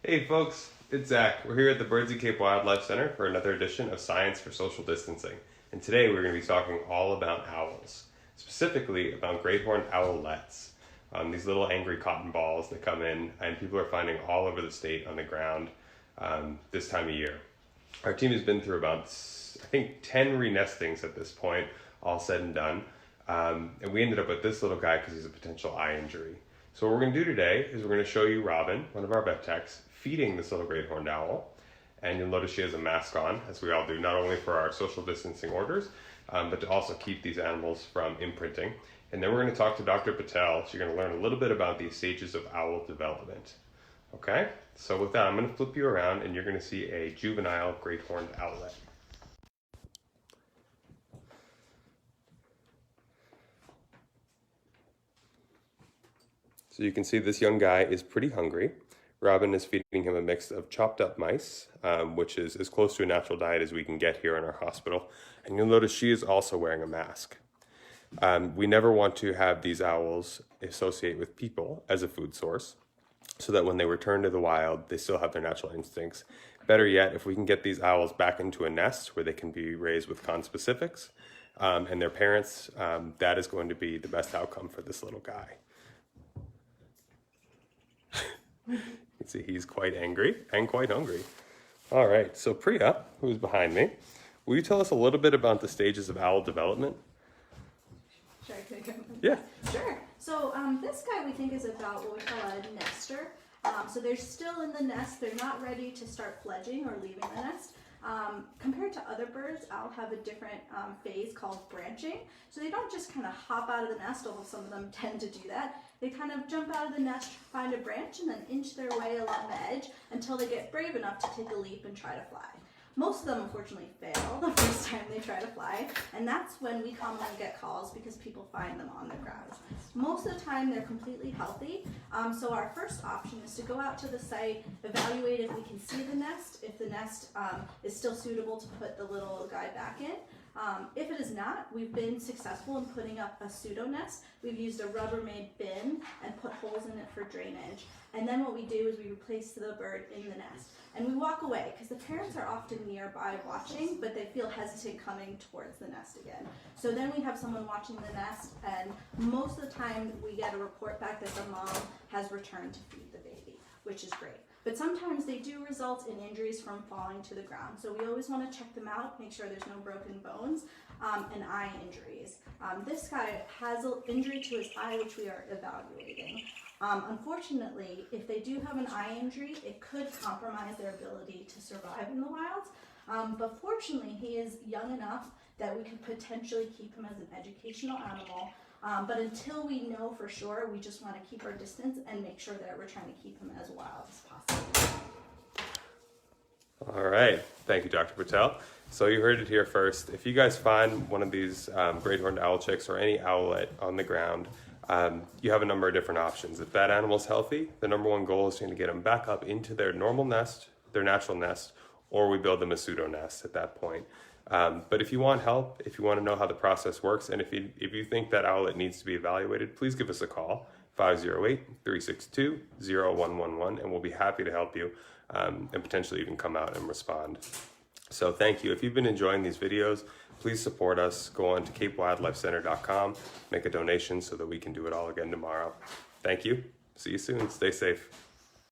Hey folks, it's Zach. We're here at the Birdsea Cape Wildlife Center for another edition of Science for Social Distancing. And today we're going to be talking all about owls, specifically about great horned owlets. These little angry cotton balls that come in and people are finding all over the state on the ground this time of year. Our team has been through about, I think, 10 renestings at this point, all said and done. And we ended up with this little guy because he's a potential eye injury. So what we're going to do today is we're going to show you Robin, one of our vet techs, feeding this little great horned owl. And you'll notice she has a mask on, as we all do, not only for our social distancing orders, but to also keep these animals from imprinting. And then we're going to talk to Dr. Patel. So you're going to learn a little bit about the stages of owl development. Okay? So with that, I'm going to flip you around and you're going to see a juvenile great horned owlet. So you can see this young guy is pretty hungry. Robin is feeding him a mix of chopped up mice, which is as close to a natural diet as we can get here in our hospital. And you'll notice she is also wearing a mask. We never want to have these owls associate with people as a food source, so that when they return to the wild, they still have their natural instincts. Better yet, if we can get these owls back into a nest where they can be raised with conspecifics and their parents, that is going to be the best outcome for this little guy. You can see he's quite angry and quite hungry. All right, so Priya, who's behind me, will you tell us a little bit about the stages of owl development? Sure, can I go? Yeah. Sure. So this guy we think is about what we call a nester. So they're still in the nest. They're not ready to start fledging or leaving the nest. Compared to other birds, owls have a different phase called branching. So they don't just kind of hop out of the nest, although some of them tend to do that. They kind of jump out of the nest, find a branch, and then inch their way along the edge until they get brave enough to take a leap and try to fly. Most of them unfortunately fail the first time they try to fly, and that's when we commonly get calls because people find them on the ground. Most of the time they're completely healthy, so our first option is to go out to the site, evaluate if we can see the nest, if the nest is still suitable to put the little guy back in. If it is not, we've been successful in putting up a pseudo nest. We've used a Rubbermaid bin and put holes in it for drainage. And then what we do is we replace the bird in the nest. And we walk away because the parents are often nearby watching, but they feel hesitant coming towards the nest again. So then we have someone watching the nest, and most of the time we get a report back that the mom has returned to feed the baby, which is great. But sometimes they do result in injuries from falling to the ground. So we always want to check them out, make sure there's no broken bones and eye injuries. This guy has an injury to his eye, which we are evaluating. Unfortunately, if they do have an eye injury, it could compromise their ability to survive in the wild. But fortunately, he is young enough that we could potentially keep him as an educational animal. But until we know for sure, we just want to keep our distance and make sure that we're trying to keep him as wild as possible. All right, thank you, Dr. Patel. So you heard it here first. If you guys find one of these great horned owl chicks or any owlet on the ground, you have a number of different options. If that animal's healthy, the number one goal is to get them back up into their normal nest, their natural nest, or we build them a pseudo nest at that point. But if you want help, if you want to know how the process works, and if you think that owlet needs to be evaluated, please give us a call, 508-362-0111, and we'll be happy to help you and potentially even come out and respond. So thank you. If you've been enjoying these videos, please support us. Go on to capewildlifecenter.com, make a donation so that we can do it all again tomorrow. Thank you. See you soon. Stay safe.